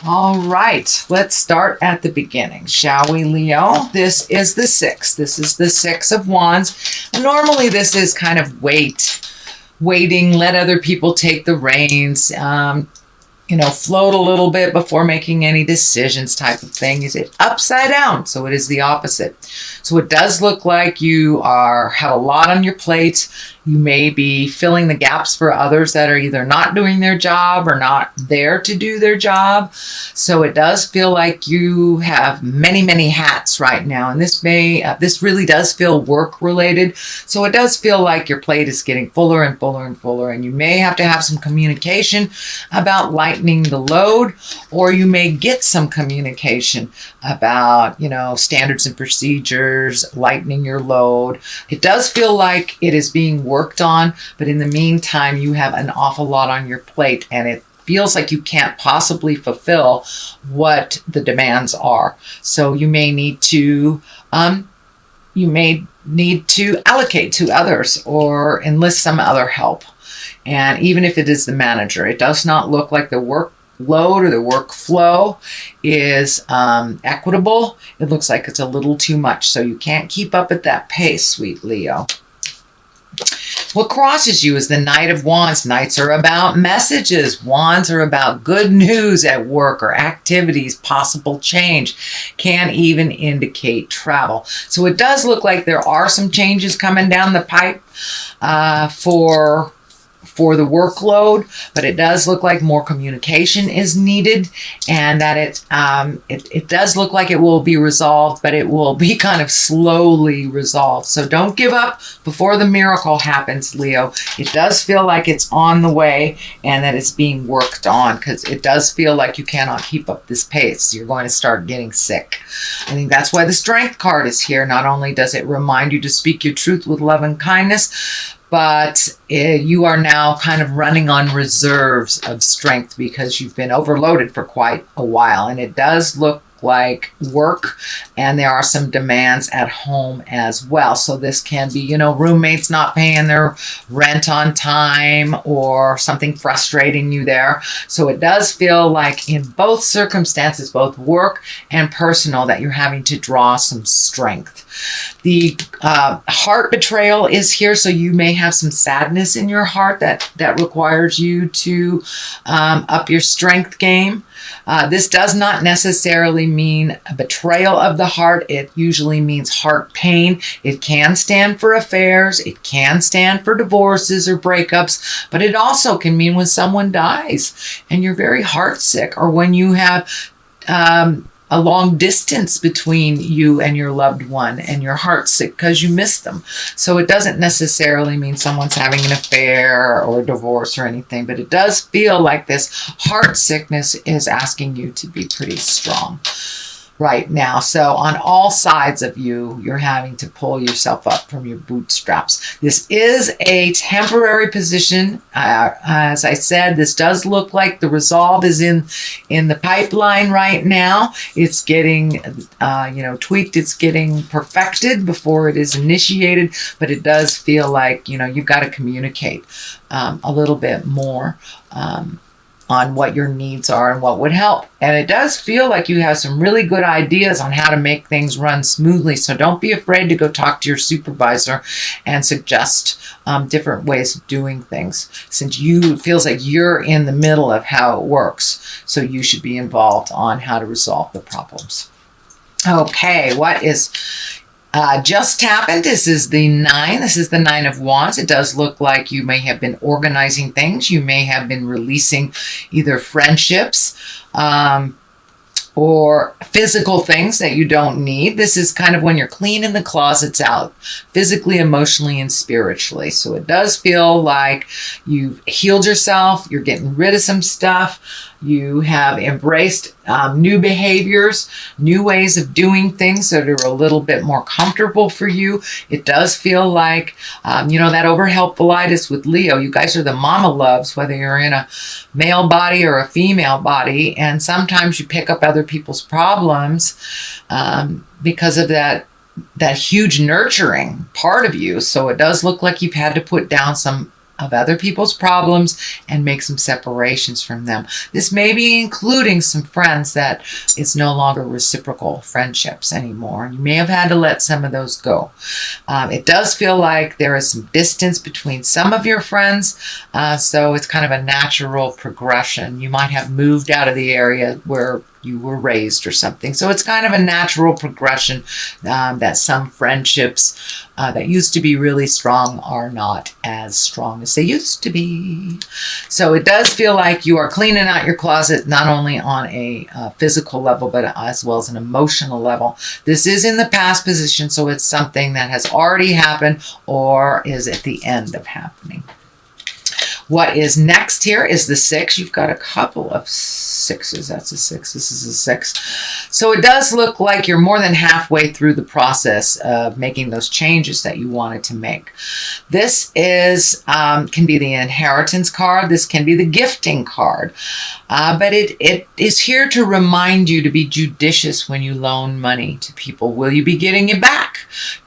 All right, let's start at the beginning, shall we, Leo? This is the 6. This is the 6 of Wands. And normally this is kind of waiting, let other people take the reins, float a little bit before making any decisions type of thing. Is it upside down? So it is the opposite. So it does look like you have a lot on your plate. You may be filling the gaps for others that are either not doing their job or not there to do their job. So it does feel like you have many, many hats right now. And this really does feel work related. So it does feel like your plate is getting fuller and fuller and fuller. And you may have to have some communication about lightening the load, or you may get some communication about, standards and procedures, lightening your load. It does feel like it is being worked on, but in the meantime, you have an awful lot on your plate, and it feels like you can't possibly fulfill what the demands are. So you may need to allocate to others or enlist some other help. And even if it is the manager, it does not look like the workload or the workflow is equitable. It looks like it's a little too much, so you can't keep up at that pace, sweet Leo. What crosses you is the Knight of Wands. Knights are about messages. Wands are about good news at work or activities, possible change, can even indicate travel. So it does look like there are some changes coming down the pipe for the workload, but it does look like more communication is needed, and that it does look like it will be resolved, but it will be kind of slowly resolved. So don't give up before the miracle happens, Leo. It does feel like it's on the way and that it's being worked on, because it does feel like you cannot keep up this pace. You're going to start getting sick. I think that's why the Strength card is here. Not only does it remind you to speak your truth with love and kindness, but you are now kind of running on reserves of strength because you've been overloaded for quite a while. And it does look like work, and there are some demands at home as well. So this can be, roommates not paying their rent on time or something frustrating you there. So it does feel like in both circumstances, both work and personal, that you're having to draw some strength. The heart betrayal is here, so you may have some sadness in your heart that requires you to up your strength game. This does not necessarily mean a betrayal of the heart. It usually means heart pain. It can stand for affairs. It can stand for divorces or breakups, but it also can mean when someone dies and you're very heartsick, or when you have a long distance between you and your loved one and your heart's sick because you miss them. So it doesn't necessarily mean someone's having an affair or a divorce or anything, but it does feel like this heart sickness is asking you to be pretty strong right now. So on all sides of you, you're having to pull yourself up from your bootstraps. This is a temporary position. As I said, this does look like the resolve is in the pipeline right now. It's getting, tweaked. It's getting perfected before it is initiated, but it does feel like, you've got to communicate a little bit more on what your needs are and what would help. And it does feel like you have some really good ideas on how to make things run smoothly. So don't be afraid to go talk to your supervisor and suggest different ways of doing things, since it feels like you're in the middle of how it works. So you should be involved on how to resolve the problems. Okay, what is just happened? This is the 9. This is the 9 of Wands. It does look like you may have been organizing things. You may have been releasing either friendships or physical things that you don't need. This is kind of when you're cleaning the closets out, physically, emotionally, and spiritually. So it does feel like you've healed yourself. You're getting rid of some stuff. You have embraced new behaviors, new ways of doing things that are a little bit more comfortable for you. It does feel like, that over-helpfulitis with Leo. You guys are the mama loves, whether you're in a male body or a female body. And sometimes you pick up other people's problems because of that huge nurturing part of you. So it does look like you've had to put down some of other people's problems and make some separations from them. This may be including some friends that it's no longer reciprocal friendships anymore. You may have had to let some of those go. It does feel like there is some distance between some of your friends, so it's kind of a natural progression. You might have moved out of the area where you were raised or something. So it's kind of a natural progression that some friendships that used to be really strong are not as strong as they used to be. So it does feel like you are cleaning out your closet, not only on a physical level, but as well as an emotional level. This is in the past position, so it's something that has already happened or is at the end of happening. What is next here is the 6. You've got a couple of 6s. That's a 6. This is a 6. So it does look like you're more than halfway through the process of making those changes that you wanted to make. This is can be the inheritance card. This can be the gifting card. But it is here to remind you to be judicious when you loan money to people. Will you be getting it back?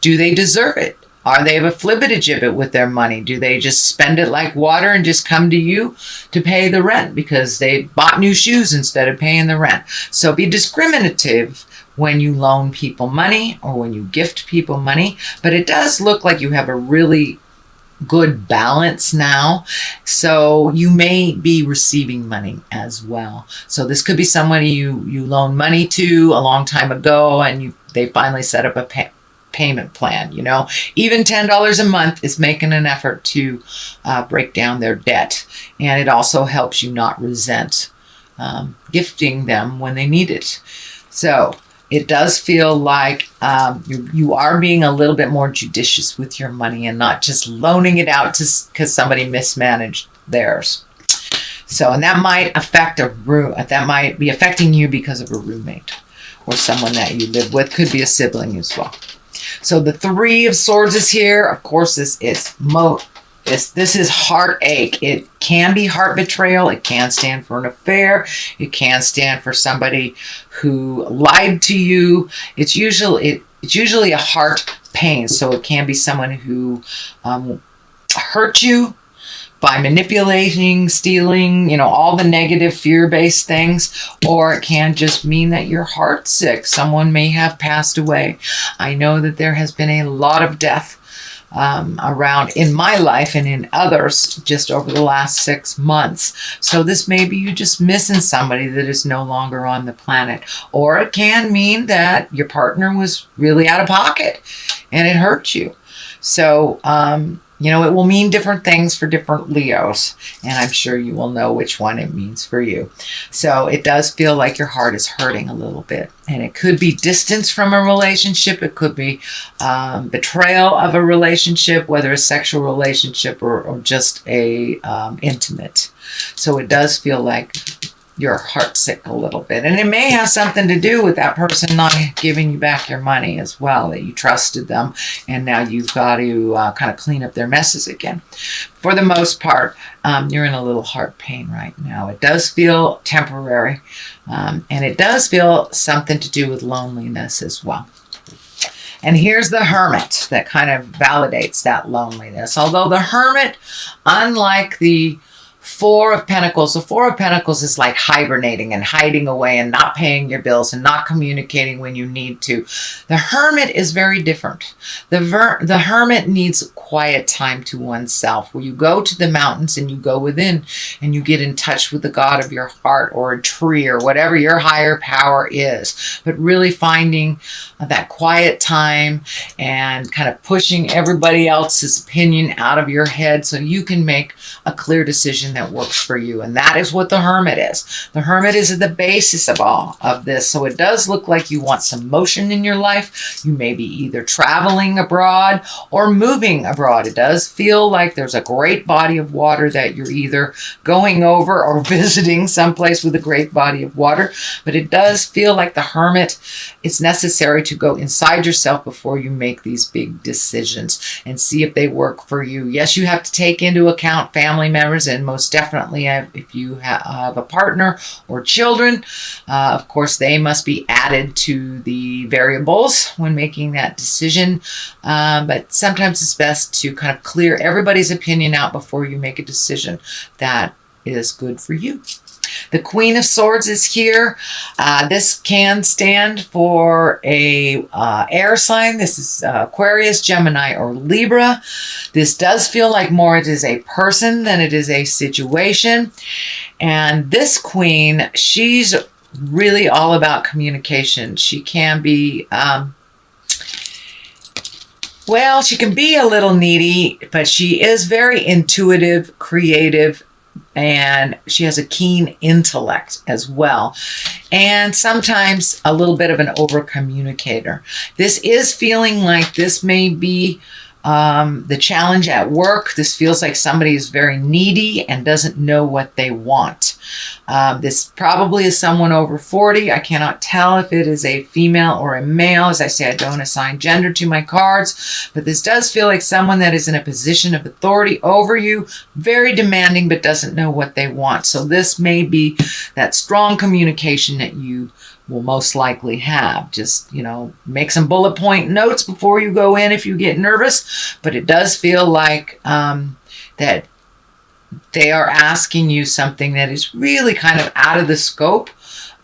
Do they deserve it? Are they a flibbertigibbet with their money? Do they just spend it like water and just come to you to pay the rent because they bought new shoes instead of paying the rent? So be discriminative when you loan people money or when you gift people money. But it does look like you have a really good balance now. So you may be receiving money as well. So this could be somebody you loaned money to a long time ago and they finally set up a payment plan. Even $10 a month is making an effort to break down their debt, and it also helps you not resent gifting them when they need it. So it does feel like you are being a little bit more judicious with your money and not just loaning it out because somebody mismanaged theirs. So, and that might be affecting you because of a roommate or someone that you live with. Could be a sibling as well. So the 3 of Swords is here. Of course, this is heartache. It can be heart betrayal. It can stand for an affair. It can stand for somebody who lied to you. It's usually a heart pain. So it can be someone who hurt you by manipulating, stealing, all the negative fear-based things, or it can just mean that you're heartsick. Someone may have passed away. I know that there has been a lot of death around in my life and in others just over the last 6 months. So this may be you just missing somebody that is no longer on the planet. Or it can mean that your partner was really out of pocket and it hurt you. So, it will mean different things for different Leos, and I'm sure you will know which one it means for you. So it does feel like your heart is hurting a little bit, and it could be distance from a relationship. It could be betrayal of a relationship, whether a sexual relationship or just a intimate. So it does feel like you're heartsick a little bit. And it may have something to do with that person not giving you back your money as well, that you trusted them and now you've got to kind of clean up their messes again. For the most part, you're in a little heart pain right now. It does feel temporary, and it does feel something to do with loneliness as well. And here's the Hermit that kind of validates that loneliness. Although the Hermit, unlike the 4 of Pentacles. The 4 of Pentacles is like hibernating and hiding away and not paying your bills and not communicating when you need to. The Hermit is very different. The Hermit needs quiet time to oneself, where you go to the mountains and you go within and you get in touch with the God of your heart or a tree or whatever your higher power is. But really finding that quiet time and kind of pushing everybody else's opinion out of your head so you can make a clear decision that works for you. And that is what the Hermit is. The Hermit is the basis of all of this. So it does look like you want some motion in your life. You may be either traveling abroad or moving abroad. It does feel like there's a great body of water that you're either going over or visiting someplace with a great body of water. But it does feel like the Hermit, it's necessary to go inside yourself before you make these big decisions and see if they work for you. Yes, you have to take into account family members, and most most definitely if you have a partner or children, of course, they must be added to the variables when making that decision. But sometimes it's best to kind of clear everybody's opinion out before you make a decision that is good for you. The Queen of Swords is here. This can stand for a air sign. This is Aquarius, Gemini, or Libra. This does feel like more it is a person than it is a situation. And this Queen, she's really all about communication. She can be, well, she can be a little needy, but she is very intuitive, creative, and she has a keen intellect as well, and sometimes a little bit of an over communicator. This is feeling like this may be the challenge at work. This feels like somebody is very needy and doesn't know what they want. This probably is someone over 40. I cannot tell if it is a female or a male. As I say, I don't assign gender to my cards, but this does feel like someone that is in a position of authority over you, very demanding, but doesn't know what they want. So this may be that strong communication that you will most likely have. Just, make some bullet point notes before you go in if you get nervous, but it does feel like that they are asking you something that is really kind of out of the scope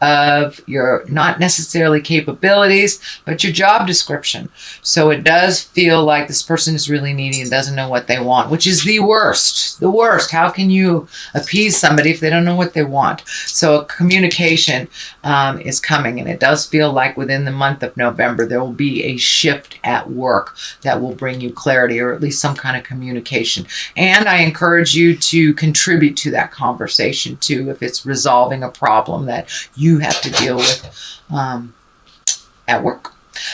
of your, not necessarily capabilities, but your job description. So it does feel like this person is really needy and doesn't know what they want, which is the worst. The worst. How can you appease somebody if they don't know what they want? So communication is coming, and it does feel like within the month of November there will be a shift at work that will bring you clarity, or at least some kind of communication. And I encourage you to contribute to that conversation too, if it's resolving a problem that you have to deal with at work.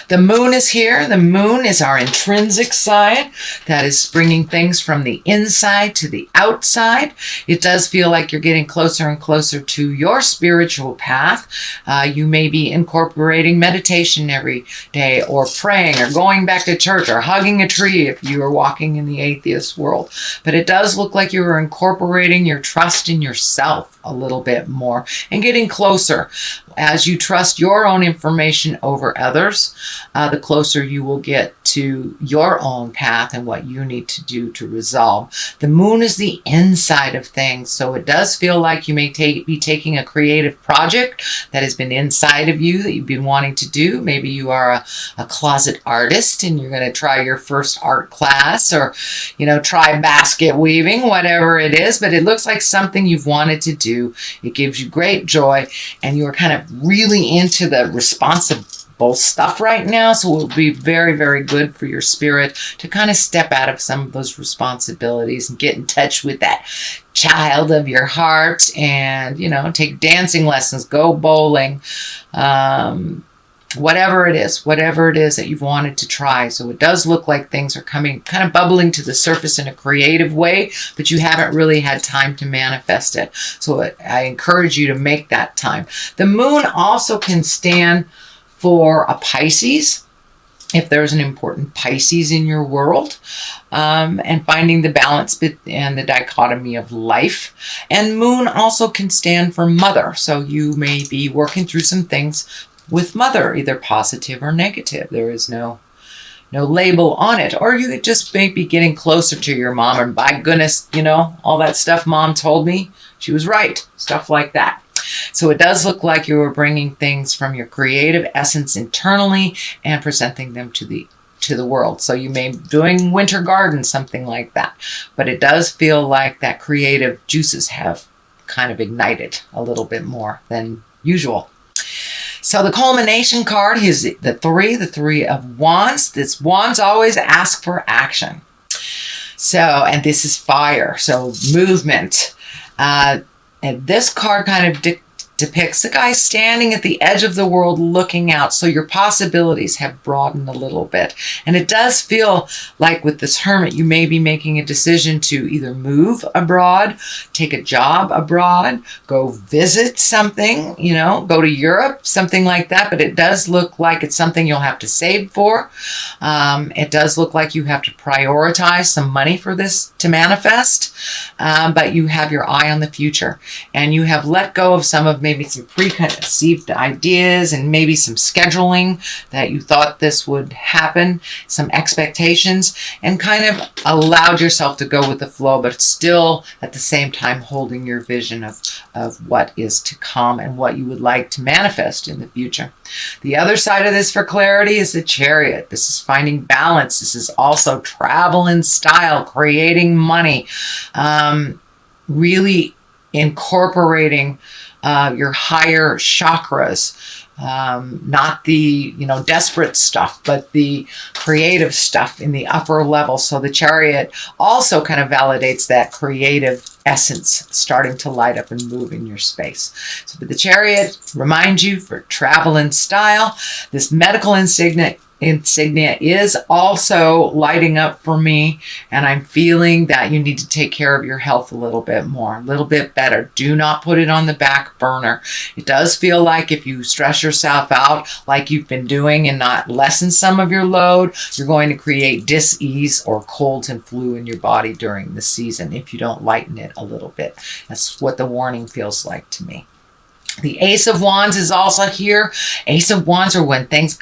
The moon is here. The moon is our intrinsic side that is bringing things from the inside to the outside. It does feel like you're getting closer and closer to your spiritual path. You may be incorporating meditation every day, or praying, or going back to church, or hugging a tree if you are walking in the atheist world. But it does look like you are incorporating your trust in yourself a little bit more and getting closer. As you trust your own information over others, the closer you will get to your own path and what you need to do to resolve. The moon is the inside of things, so it does feel like you may be taking a creative project that has been inside of you that you've been wanting to do. Maybe you are a closet artist and you're going to try your first art class, or try basket weaving, whatever it is, but it looks like something you've wanted to do. It gives you great joy, and you're kind of really into the responsible stuff right now, so it will be very, very good for your spirit to kind of step out of some of those responsibilities and get in touch with that child of your heart, and take dancing lessons, go bowling, whatever it is that you've wanted to try. So it does look like things are coming, kind of bubbling to the surface in a creative way, but you haven't really had time to manifest it. So I encourage you to make that time. The moon also can stand for a Pisces, if there's an important Pisces in your world, and finding the balance and the dichotomy of life. And moon also can stand for mother. So you may be working through some things with mother, either positive or negative. There is no label on it. Or you could just maybe getting closer to your mom, and by goodness, all that stuff mom told me, she was right. Stuff like that. So it does look like you are bringing things from your creative essence internally and presenting them to the world. So you may be doing winter garden, something like that. But it does feel like that creative juices have kind of ignited a little bit more than usual. So the culmination card is the three of wands. This wands always ask for action. So, and this is fire. So movement. And this card kind of depicts a guy standing at the edge of the world looking out. So your possibilities have broadened a little bit. And it does feel like with this Hermit, you may be making a decision to either move abroad, take a job abroad, go visit something, you know, go to Europe, something like that. But it does look like it's something you'll have to save for. It does look like you have to prioritize some money for this to manifest. But you have your eye on the future, and you have let go of some of maybe some preconceived ideas and maybe some scheduling that you thought this would happen, some expectations, and kind of allowed yourself to go with the flow, but still at the same time holding your vision of what is to come and what you would like to manifest in the future. The other side of this for clarity is the Chariot. This is finding balance. This is also travel in style, creating money, really incorporating your higher chakras, not the, you know, desperate stuff, but the creative stuff in the upper level. So the Chariot also kind of validates that creative essence starting to light up and move in your space. So but the Chariot reminds you for travel and style. This medical insignia is also lighting up for me, and I'm feeling that you need to take care of your health a little bit more, a little bit better. Do not put it on the back burner. It does feel like if you stress yourself out like you've been doing and not lessen some of your load, you're going to create dis-ease or colds and flu in your body during the season if you don't lighten it a little bit. That's what the warning feels like to me. The Ace of Wands is also here. Ace of Wands are when things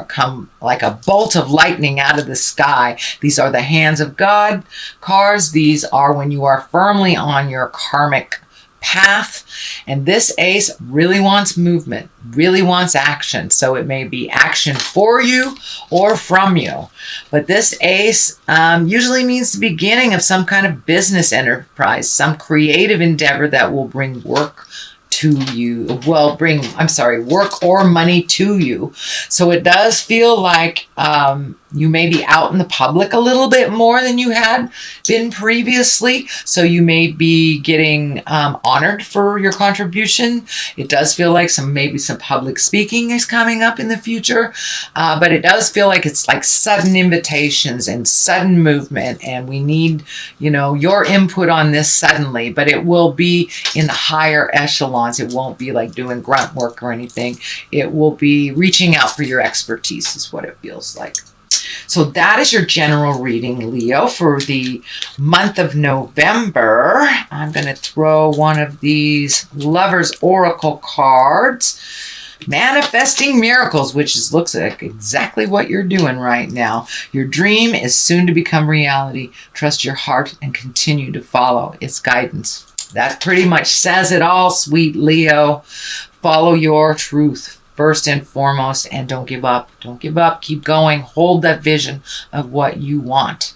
come like a bolt of lightning out of the sky. These are the hands of God cards. These are when you are firmly on your karmic path. And this ace really wants movement, really wants action. So it may be action for you or from you. But this ace usually means the beginning of some kind of business enterprise, some creative endeavor that will bring work to you, work or money to you. So it does feel like you may be out in the public a little bit more than you had been previously. So you may be getting honored for your contribution. It does feel like maybe some public speaking is coming up in the future. But it does feel like it's like sudden invitations and sudden movement. And we need, you know, your input on this suddenly, but it will be in the higher echelons. It won't be like doing grunt work or anything. It will be reaching out for your expertise is what it feels like. So that is your general reading, Leo, for the month of November. I'm going to throw one of these Lovers Oracle cards. Manifesting miracles, which looks like exactly what you're doing right now. Your dream is soon to become reality. Trust your heart and continue to follow its guidance. That pretty much says it all, sweet Leo. Follow your truth first and foremost, and don't give up. Don't give up. Keep going. Hold that vision of what you want.